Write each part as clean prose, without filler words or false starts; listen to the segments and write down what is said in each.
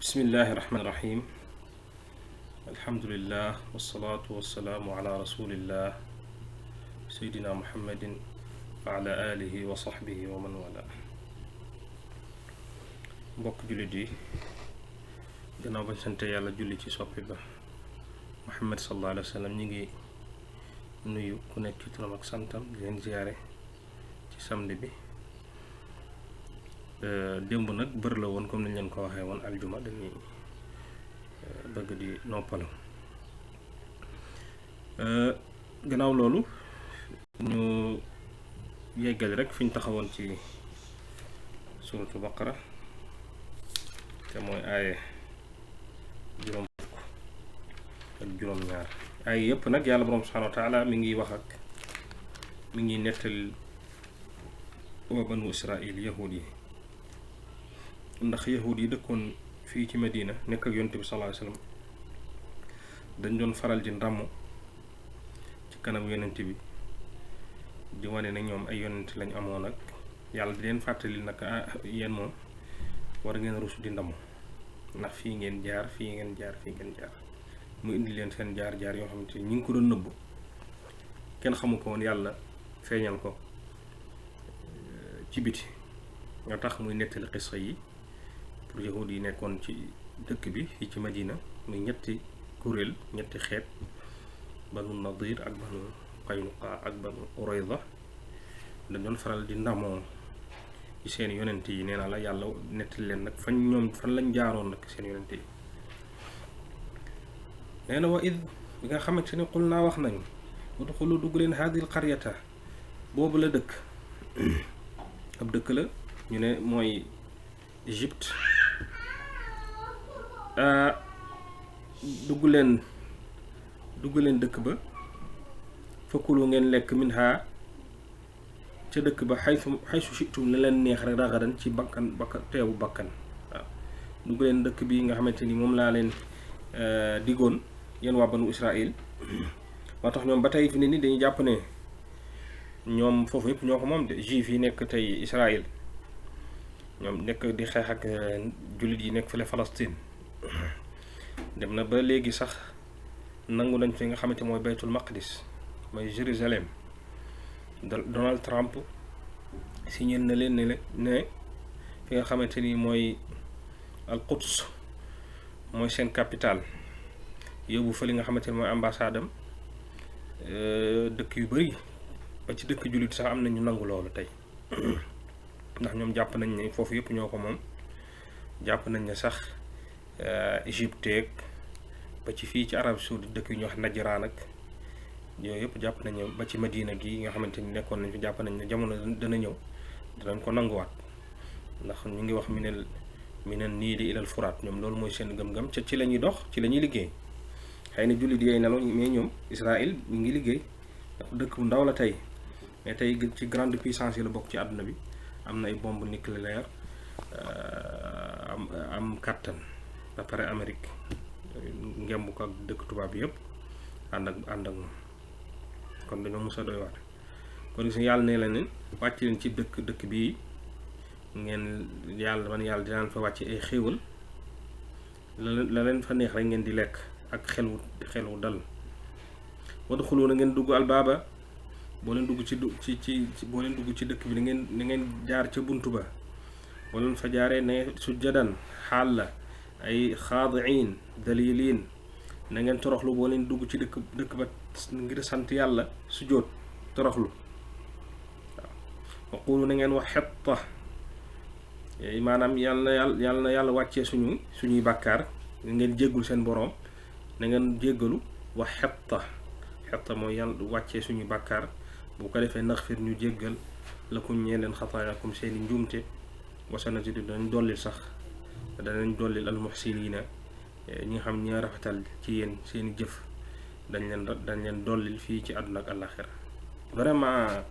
bismillahi rahmaani rahim alhamdulillah wasalaatu wasalaamu ala rasulillah seydina muhammadin wa ala alihi wa sahbihi wa man wala mbokk jullit yi gannaaw bañ sante yàlla julli ci soppi ba muhammad sallallahu alayhi wa sallam ñi ngi nuyu ku nekk ci turam ak santam di leen ziyaare ci samedi bi démb nag bër la woon comme niñ leen ko waxee woon aljuma dañuy bëgg di noppalu gannaaw loolu ñu yeggali rek fi ñu taxawoon ci suratu baqara te mooy aaye juróom fukk ak juróom ñaar aaye yëpp nag yàlla borom subhanahu wa taala mi ngi wax ak mi ngi nettal waa banu israil yahud yi ndax yahud yi dëkkoon fii ci Medina nekk ak yonent bi sallallahu alayhi wasallam dañ doon faral di ndàmm ci kanam yonent bi di wane ne ñoom ay yonent lañ amoon ak yàlla di leen fàttali nag yéen moom war ngeen rusu di ndamu ndax fii ngeen jaar fii ngeen jaar fii ngeen jaar mu indi leen seen jaar-jaar yoo xamante ni ñi ngi ko doon nëbbu kenn xamu ko woon yàlla feeñal ko ci biti nga tax muy nettali xissa yi pour yahud yi nekkoon ci dëkk bi fii ci Madina muy ñetti kuréel ñetti xeet banu Nadir ak banu Qaynuqa ak banu Qurayza dañ doon faral di ndamoo ci seen yonent yi nee naa la yàlla nettali leen nag fan lañ jaaroon nag seen yonent yi nee na wa id bi nga xamante ni xul naa wax nañu udxulu dugg leen haadil qaryata boobu la dëkk ab dëkk la ñu ne mooy Égypte dugg leen dëkk ba fakulu ngeen lekk minha ca dëkk ba xaysu shitum la leen neex rek ragadan ci bakkan teewu bakkan waaw dugg leen dëkk bi nga xamante ni moom laa leen diggoon yéen waa banu Israël moo tax ñoom ba tey fi ne ni dañuy jàpp ne ñoom foofu yëpp ñoo ko moom de juif yi nekk tey Israël ñoom nekk di xeex ak jullit yi nekk fële Palestine dem na ba léegi sax nangu nañ fi nga xamante mooy baytul maqdis mooy Jérusalem Donald Trump signé na leen ne fi nga xamante ni mooy al Quds mooy seen capitale yóbbu fa li nga xamante ni mooy ambassade am dëkk yu bari ba ci dëkk jullit sax am na ñu nangu loolu tey ndax ñoom jàpp nañ ne foofu yëpp ñoo ko moom jàpp nañ ne sax Égypte ba ci fii ci Arabie Saoudite dëkk yu ñuy wax Najraan ak yooyu yëpp jàpp nañ ne ba ci Madina gi nga xamante ni nekkoon nañ fi jàpp nañ ne jamono dana ñëw danañ ko nanguwaat ndax ñu ngi wax minal niili ilal furaat ñoom loolu mooy seen gëm-gëm ca ci la ñuy dox ci la ñuy liggéey xëy na jullit yooyu nelaw mais ñoom Israël ñu ngi liggéey ndax dëkk bu ndaw la tey mais tey ci grande puissance yi la bokk ci àdduna bi am na ay bombe nucléaire am kàttan ba pare Amérique ngemb ko ak dëkk tubaab bi yëpp ànd ak moom kon dañoo mos a doy waat kon gis yàlla ne la ne wàcc leen ci dëkk bii ngeen yàlla dinaan fa wàcc ay xéewal la leen fa neex rek ngeen di lekk ak xelu dal wadxulu na ngeen dugg albaaba boo leen dugg boo leen dugg ci dëkk bi na ngeen jaar ca buntu ba boo leen fa jaaree ne sujjadan xaal la ay xaadiin daliliin na ngeen toroxlu boo leen dugg ci dëkk ba ngir sant yàlla sujjóot toroxlu waaw waqulu na ngeen wax xetta maanaam yàlla wàccee suñuy bàkkaar ngeen jéggul seen boroom na ngeen jéggalu wax xetta mooy yàlla wàccee suñuy bàkkaar bu ko defee naxfir ñu jéggal lakum ñee leen xataayakum seeni njuumte wasanazidu danañ dollil almuxsiniina ñi nga xam ñi rafetal ci yéen seeni jëf dañ leen dollil fii ci àdduna ak àllaxira vraiment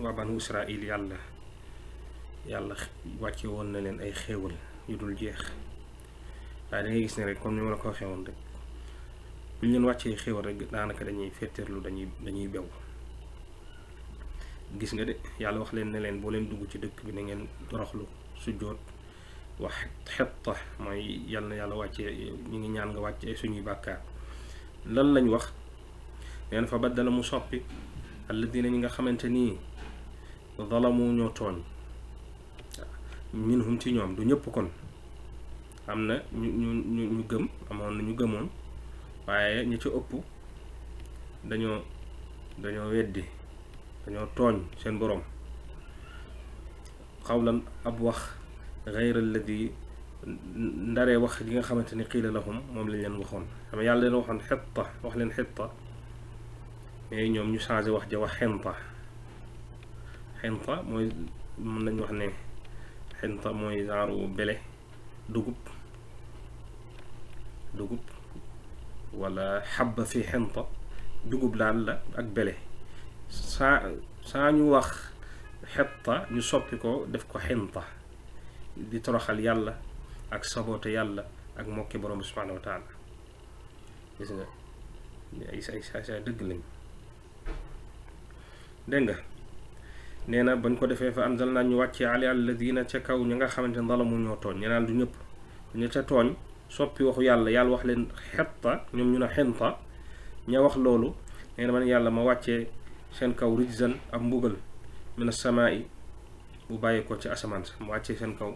waa banu Israil yàlla wàcce woon na leen ay xéewal yu dul jeex waaye da ngay gis ne rek comme ni ma la ko waxee woon rek bu ñu leen wàccee xéewal rek daanaka dañuy fetteerlu dañuy bew gis nga de yàlla wax leen ne leen boo leen dugg ci dëkk bi na ngeen toroxlu sujjóot wax xetta mooy yal na yàlla wàccee ñu ngi ñaan nga wàccee suñuy bàkkaar lan lañ wax neen fa baddala mu soppi alladina ñi nga xamante nii zalamu ñoo tooñ minhum ci ñoom du ñëpp kon am na ñu gëm amoon na ñu gëmoon waaye ñi ci ëpp dañoo weddi dañoo tooñ seen boroom xawlan ab wax gayra alladi ndaree wax yi nga xamante ni qiila lahum moom lañ leen waxoon xam yàlla leen waxoon xetta wax leen xetta mais ñoom ñu changé wax ja wax xenta mooy mën nañ wax ne xenta mooy genre bele dugub wala xabba fi xenta dugub daal la ak bele saa ñu wax xetta ñu soppi ko def ko xenta di toroxal yàlla ak saboote yàlla ak mokki borom bi subhanahu wa taala gis nga ay saay dëgg lañ dégg nga nee na bañ ko defee fa anzal naa ñu wàccee ali alladina ca kaw ña nga xamante ne zalamu ñoo tooñ ñenaan du ñëpp ña ca tooñ soppi waxu yàlla wax leen xetta ñoom ñu ne xenta ña wax loolu nee na man yàlla ma wàccee seen kaw rijzan ab mbugal min as-samaa'i bu bàyyi ko ci asamaan sa mu wàccee seen kaw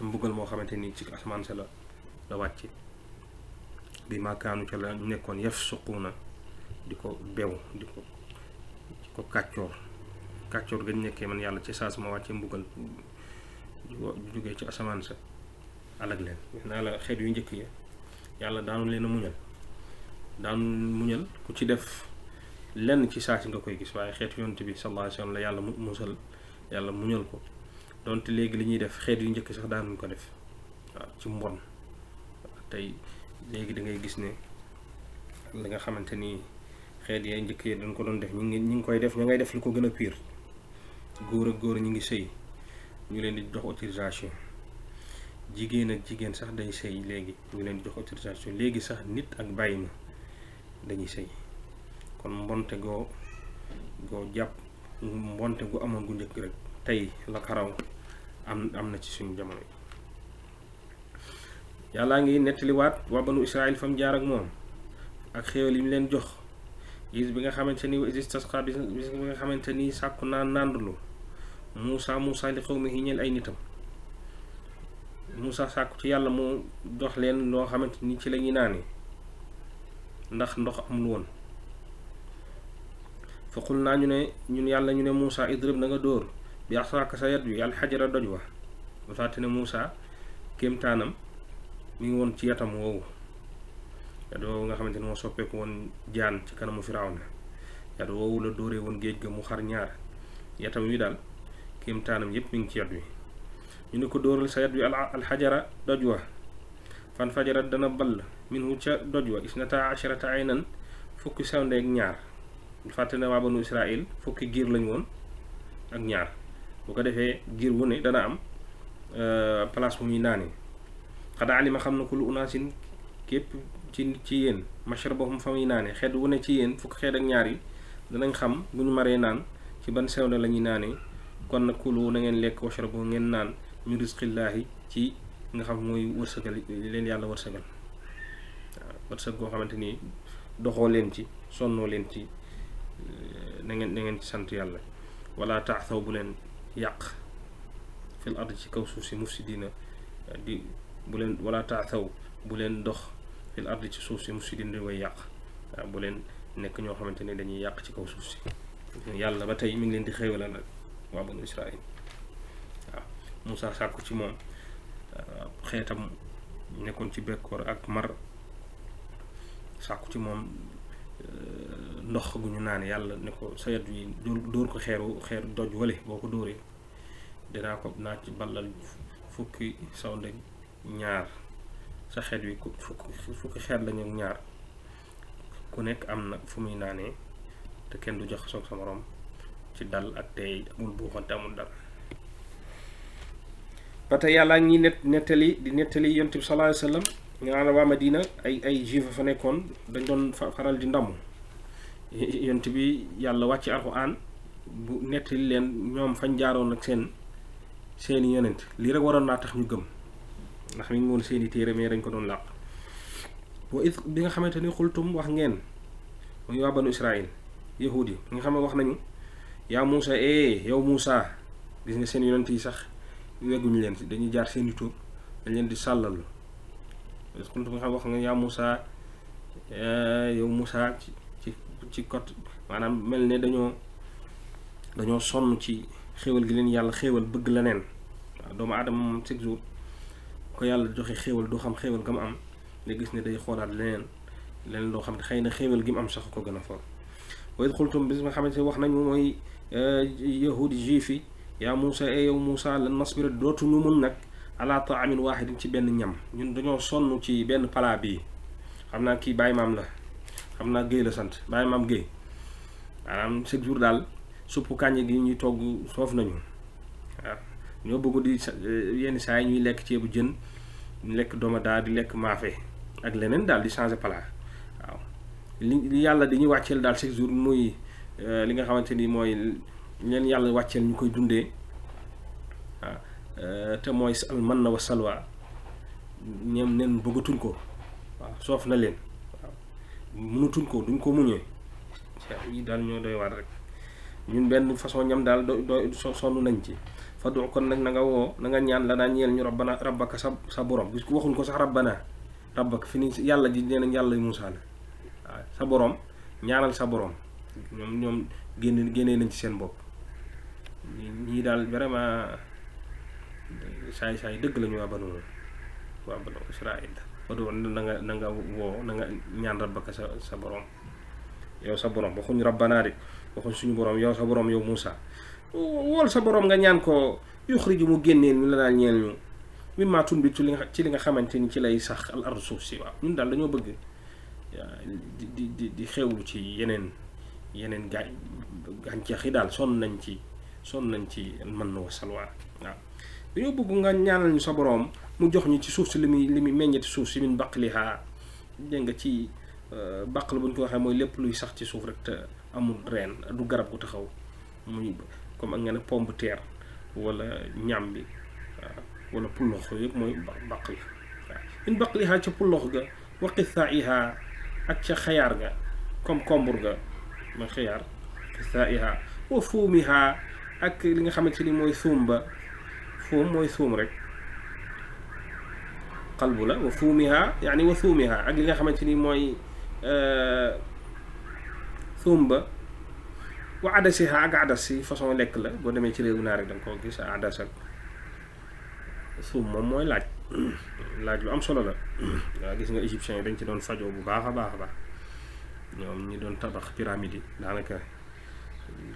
mbugal moo xamante ni ci asamaan sa la wàcce bi maakaanu ca la nekkoon yafsuquuna di ko bew di ko kàccoor gañ nekkee man yàlla ci saa sama wàcce mbugal ju jógee ci asamaan sa alag leen naa la xeet yu njëkk ya yàlla daanu leen a muñal ku ci def lenn ci saa si nga koy gis waaye xeetu yonent bi sallallahu alayhi wa sallam la yàlla musal yàlla muñal ko donte léegi li ñuy def xeet yu njëkk sax daanuñ ko def waaw ci mbon tey léegi da ngay gis ne li nga xamante ni xeet yee njëkk yi dañ ko doon def ñi ngi koy def ña ngay def lu ko gën a pire góor ak góor ñi ngi sëy ñu leen di jox autorisation jigéen ak jigéen sax day sëy léegi ñu leen di jox autorisation léegi sax nit ak bàyyi ma dañuy sëy kon mbonte goo jàpp mbonte gu amoon gu njëkk rek tey la xaraw am na ci suñu jamono yi yàllaa ngi nettaliwaat waa banu Israël fam jaar ak moom ak xéewal yi mu leen jox gis bi nga xamante ni istasqa bi nga xamante ni sàkku naa nàndlu Muusa li qawmihi ñeel ay nitam Muusa sàkku ci yàlla mu jox leen loo xamante ni ci la ñuy naane ndax ndox amul woon fa qul naa ñu ne ñun yàlla ñu ne Muusa idrib na nga dóor bi asaaka sa yat bi alxajara doj wa ba fàtte ne Muusa kéemtaanam mi ngi woon ci yatam woowu yat woowu nga xamante ni moo soppeeku woon jaan ci kanamu Firawna yat woowu la dóoree woon géej ga mu xar ñaar yatam wi daal kéemtaanam yépp mi ngi ci yat wi ñu ne ko dóoral sa yat wi alxajara doj wa fan fajara dana ball minhu ca doj wa isnata asharata aynan fukki sewnde ak ñaar fàtte ne waa banu Israël fukki giir lañ woon ak ñaar bu ko defee giir wu ne dana am place bu muy naanee xadaa alima xam na ko lu unaasin képp ci yéen mashrabahum fa muy naane xeet wu ne ci yéen fukki xeet ak ñaar yi danañ xam bu ñu maree naan ci ban sewnde la ñuy naanee kon nag kulu na ngeen lekk washrabu ngeen naan min rizqillaahi ci nga xam mooy wërsëgal leen yàlla wërsëgal waaw wërsëg goo xamante ni doxoo leen ci sonnoo leen ci na ngeen ci sant yàlla wala taathaw bu leen yàq fil ard ci kaw suuf si mufsidina di bu leen wala taathaw bu leen dox fil ard ci suuf si mufsidina di way yàq waaw bu leen nekk ñoo xamante ne dañuy yàq ci kaw suuf si yàlla ba tey mi ngi leen di xéewalal nag waa banu Israël waaw Muusa sàkku ci moom xeetam nekkoon ci bekkoor ak mar sàkku ci moom ndox gu ñu naan yàlla ne ko sa yat wi dóor ko xeer doj wale boo ko dóoree naa ci ballal fukki sawnde ñaar sa xeet wi fukki xeet lañu ak ñaar ku nekk am na fu muy naanee te kenn du jox soog sa morom ci dal ak tey amul buuxante amul dal ba tey yàlla ñi nettali yonent bi sallallahu alayhi wa sallam nga xam ne waa Madina ay juif fa nekkoon dañ doon faral di ndamu yonent bi yàlla wàcc alxuraan bu nettali leen ñoom fañ jaaroon ak seen seeni yonent lii rek waroon naa tax ñu gëm ndax mi ngi woon seeni téere mais dañ ko doon làq wa id bi nga xamante ni xultum wax ngeen muy waa banu Israël yahudi yi nga xam ne wax nañu yaa Muusa yow Muusa gis nga seen yonent yi sax wegguñu leen si dañuy jaar seeni tur dañ leen di sàllalu xultum nga xam wax nga yaa Muusa yow Muusa ci côté maanaam mel ne dañoo sonn ci xéewal gi leen yàlla xéewal bëgg leneen waaw doomu aadama moom chaque jour ko yàlla joxe xéewal du xam xéewal ga mu am nga gis ne day xoolaat leneen loo xam ne xëy na xéewal gi mu am sax ko gën a for wa id xultum bis nga xamante ne wax nañu mooy yahudi juif yi yaa Muusa yow Muusa lan nasbira dootuñu muñ nag ala taamin waahidin ci benn ñam ñun dañoo sonn ci benn palaa bii xam naa kii Baye Maam la xam naa Guèye la sant Baye Maam Guèye maanaam chaque jour daal suppu kànja gi ñuy togg soof nañu waaw ñoo bëgg di yenn saa yi ñuy lekk ceebu jën ñu lekk domadaa di lekk maafe ak leneen daal di changer plat waaw li yàlla di ñu wàcceel daal chaque jour muy li nga xamante ni mooy leen yàlla wàcceel ñu koy dundee waaw te mooy al manna wa salwa ñoom neen bëggatuñ ko waaw soof na leen waaw mënatuñ ko duñ ko muñee yi daal ñoo doy waar rek ñun benn façon ñam daal do sonn nañ ci fa du kon nag na nga woo na nga ñaan la daan ñeel ñu rabbaka sa borom gis ko waxuñ ko sax rabbana rabbaka fi ni yàlla ji nee nañ yàlla Muusaa la waaw sa borom ñaanal sa borom ñoom génnee nañ ci seen bopp ñii daal vraiment saay dëgg la ñu waa banu Israël fa du na nga woo na nga ñaan rabbaka sa borom yow sa borom waxuñ rabbana de waxuñ suñu borom yow sa borom yow Muusaa wool sa borom nga ñaan ko yuxriju mu génneel ñu la daal ñeel ñu mimmaa tunbitu ci li nga xamante ni ci lay sax al ardu suuf si waaw ñun daal dañoo bëgg di xewlu ci yeneen gàncax yi daal sonn nañ ci mën na wa salwa waaw dañoo bëgg nga ñaanal ñu sa borom mu jox ñu ci suuf si li muy meññeti suuf si min baqlihaa dégg nga ci bàq la bu ñu ko waxee mooy lépp luy sax ci suuf rek te amul reen du garab gu taxaw muy comme ak nga ne pomme de terre wala ñam bi waaw wala pullox yëpp mooy bàq la waaw min baqlihaa ca pullox ga wa qithaa'ihaa ak ca xayaar ga comme kombur ga mooy xayaar qithaa'ihaa wa fuumihaa ak li nga xamante ni mooy suum ba fuum mooy suum rek qalbu la wa fuumihaa yaani wa fuumihaa ak li nga xamante ni mooy suum ba wa adasiha ak adas yi façon lekk la boo demee ci réewu naar rek da nga koo gis adas ak suum moom mooy laaj lu am solo la waaw gis nga égyptiens yi dañ ci doon fajoo bu baax a baax ñoom ñi doon tabax pyramide yi daanaka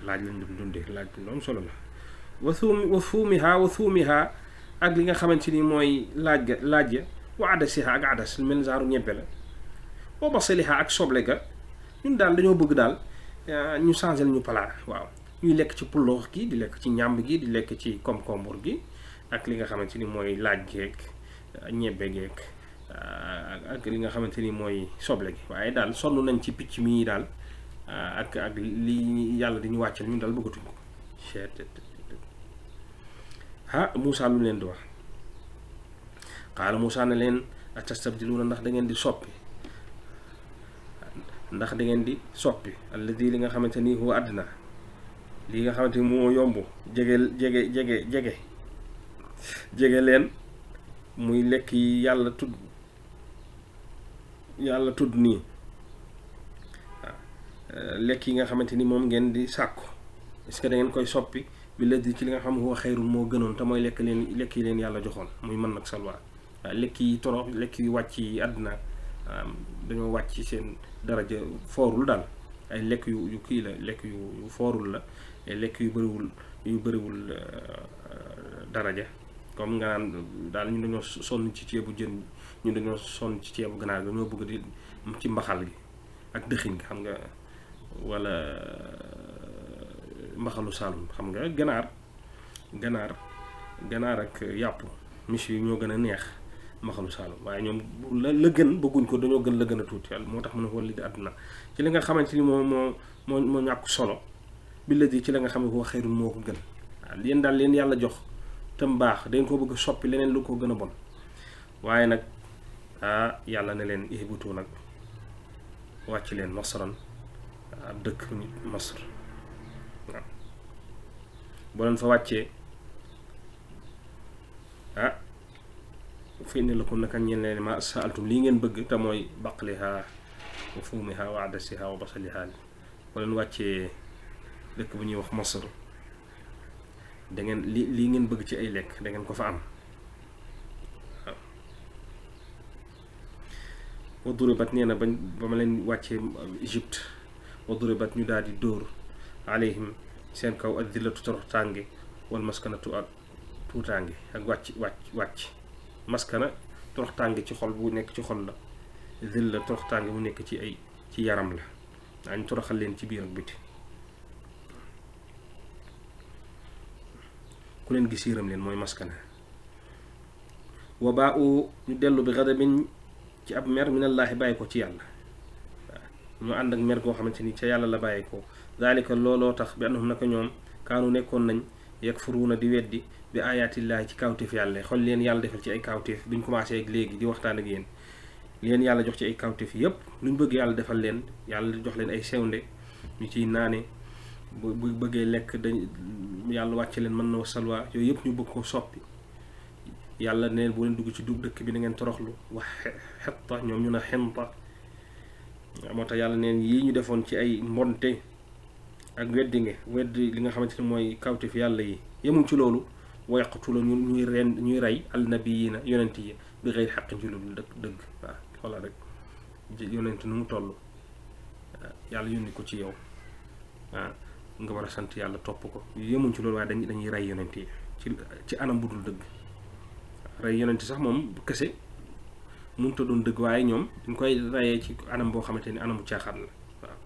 laaj lañ doon dundee laaj lu am solo la wa fuumiha ak li nga xamante ni mooy laaj ya wa adasiha ak adas lu mel genre ñebbe la wa basaliha ak soble ga ñun daal dañoo bëgg daal ñu changer ñu plat waaw ñuy lekk ci puloox gi di lekk ci ñàmb gi di lekk ci concombre gi ak li nga xamante ni mooy laaj geek ñebbe geek ak li nga xamante ni mooy soble gi waaye daal sonn nañ ci picc mi daal ak li yàlla di ñu wàccal ñun daal bëggatuñ ko Muusaa lu leen di wax qaala Muusaa ne leen atastabdiluuna ndax da ngeen di soppi alladi li nga xamante ni huwa adna li nga xamante ni moo yomb jege leen muy lekk yi yàlla tudd nii waaw lekk yi nga xamante ni moom ngeen di sàkku est-ce que da ngeen koy soppi bi ladi ci li nga xam huwa xayrun moo gënoon te mooy lekk yi leen yàlla joxoon muy mën nag salwa waaw lekk yi torox lekk yi wàcc yi àddina dañoo wàcc seen daraja foorul daal ay lekk yu kii la lekk yu foorul la ay lekk yu bëriwul daraja comme nga naan daal ñu dañoo sonn ci ceebu jën ñu dañoo sonn ci ceebu ganaar dañoo bëgg di ci mbaxal gi ak dëxiñ gi xam nga wala mbaxalu Saalum xam nga ganaar ak yàpp miche yi ñoo gën a neex mbaxalu Saalum waaye ñoom la gën bëgguñ ko dañoo gën la gën a tuuti yàlla moo tax mu ne wala di àdduna ci li nga xamante ni moo ñàkk solo bi la di ci la nga xam ne koo xayrun moo ko gën waaw yéen daal leen yàlla jox tam baax dañ ko bëgg soppi leneen lu ko gën a bon waaye nag yàlla ne leen ihbutu nag wàcc leen masran ab dëkk Masr waaw boo leen fa wàccee fi ne la ko naka ñeen leen ma saaltum lii ngeen bëgg te mooy baqliha wa fuumiha wa adasiha wa basaliha boo leen wàccee dëkk bu ñuy wax Masr da ngeen lii ngeen bëgg ci ay lekk da ngeen ko fa am waaw wa duribat nee na ba ma leen wàccee Égypte wa duribat ñu daal di dóor alayhim seen kaw ak dillatu torox tànge wal maskanatu ak tuutaange ak wàcc maskana torox tànge ci xol bu nekk ci xol la dilla torox tànge bu nekk ci yaram la daañu toroxal leen ci biir ak biti ku leen gis yërëm leen mooy maskana wa baa u ñu dellu bi gadabin ci ab mer minallaahi bàyyi ko ci yàlla ñu ànd ak mer goo xamante ni ca yàlla la bàyyi ko daalika looloo tax bi annahum naka ñoom kaanu nekkoon nañ yakfuruuna di weddi bi ayaatillaahi ci kawteef yàlla xool leen yàlla defal ci ay kawteef biñ commencé ak léegi di waxtaan ak yéen leen yàlla jox ci ay kawteef yépp luñ bëgg yàlla defal leen yàlla jox leen ay sewnde ñu ciy naane bu bëggee lekk dañ yàlla wàcce leen mën na salwa yooyu yëpp ñu bëgg ko soppi yàlla neen bu leen dugg ci dëkk bi da ngeen toroxlu wax xetta ñoom ñu na xenta moo tax yàlla neen yii ñu defoon ci ay mbonte ak weddi li nga xamante ne mooy kawteef yàlla yi yemul ci loolu wa yaqtulu ñuy rey alnabiyiina yonent yi bi xëy xaqin ci lu dëgg waaw xoolal rek yonent nu mu toll yàlla yónni ko ci yow nga war a sant yàlla topp ko yemuñ ci loolu waaye dañuy rey yonent yi ci anam bu dul dëgg rey yonent sax moom kese mënut a doon dëgg waaye ñoom dañ koy reyee ci anam boo xamante ni anamu caaxaan la waaw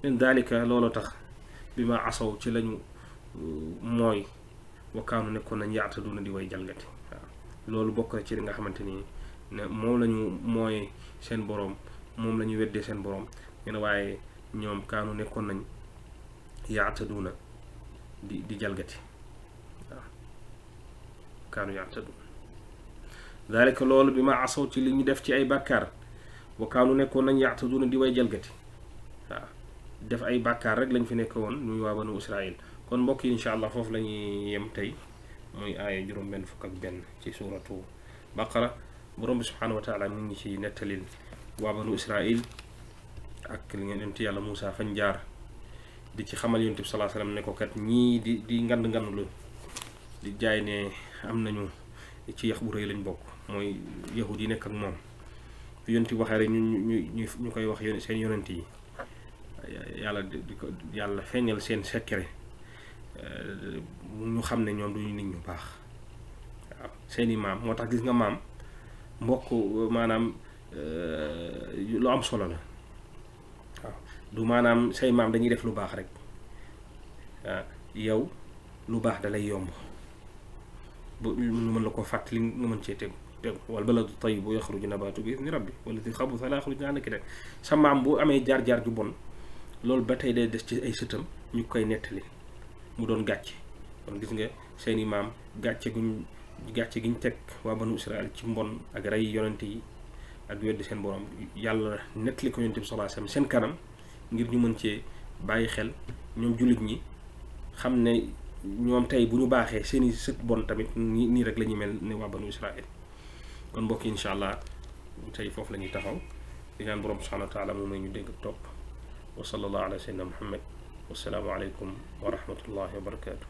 leen daalika looloo tax bi ma asaw ci lañu mooy wakkaanu nekkoon nañ yaata duna di way jalgati waaw loolu bokk na ci li nga xamante ni ne moom lañu mooy seen boroom moom la ñu weddee seen boroom ne waaye ñoom kaanu nekkoon nañ yaata duna di jalgati waaw kaanu yaata duna daalika loolu bi ma asaw ci li ñu def ci ay bàkkaar wakkaanu nekkoon nañ yaata duna di way jalgati waaw def ay bàkkaar rek lañ fi nekk woon muy waa banu Israël kon mbokk yi incha allah foofu la ñuy yem tey muy aaya juróom-benn fukk ak benn ci suuratu baqara borom bi subhaanahu wa taala mu ngi ci nettalil waa banu Israël ak li ngeen yonent yàlla Muusaa fañ jaar di ci xamal yonent bi salaa salaam ne ko kat ñii di ngand lu di jaay ne am nañu ci yax bu rëy lañ bokk mooy yahud yi nekk ak moom fi yonent bi waxee rek ñu koy wax seen yonent yi yàlla feeñal seen secret ñu xam ne ñoom duñu nit ñu baax waaw seeni maam moo tax gis nga maam mbokk maanaam lu am solo la waaw du maanaam say maam dañuy def lu baax rek waaw yow lu baax da lay yomb bu ñu mën la ko fàttali nga mën cee tegu wal baladu tayyibu yaxruju nabaatu bi izni rabbi walladi xabusa laa yaxruju illaa nakidan sa maam bu amee jaar-jaar ju bon loolu ba tey day des ci ay sëtam ñu koy nettali mu doon gàcce kon gis nga seeni maam gàcce gi ñu teg waa banu Israël ci mbon ak rey yonent yi ak weddi seen borom yàlla nettali ko yonent bi sallallahu alayhi wasallam seen kanam ngir ñu mën cee bàyyi xel ñoom jullit ñi xam ne ñoom tey bu ñu baaxee seeni sët bon tamit nii rek la ñuy mel ne waa banu Israël kon mbokk yi incha allah tey foofu la ñuy taxaw di ñaan borom subhanahu wa taala moom may ñu dégg topp wa sallallahu ala sayyidina Muhammad wassalaamu aleykum wa rahmatullahi wa barakatuh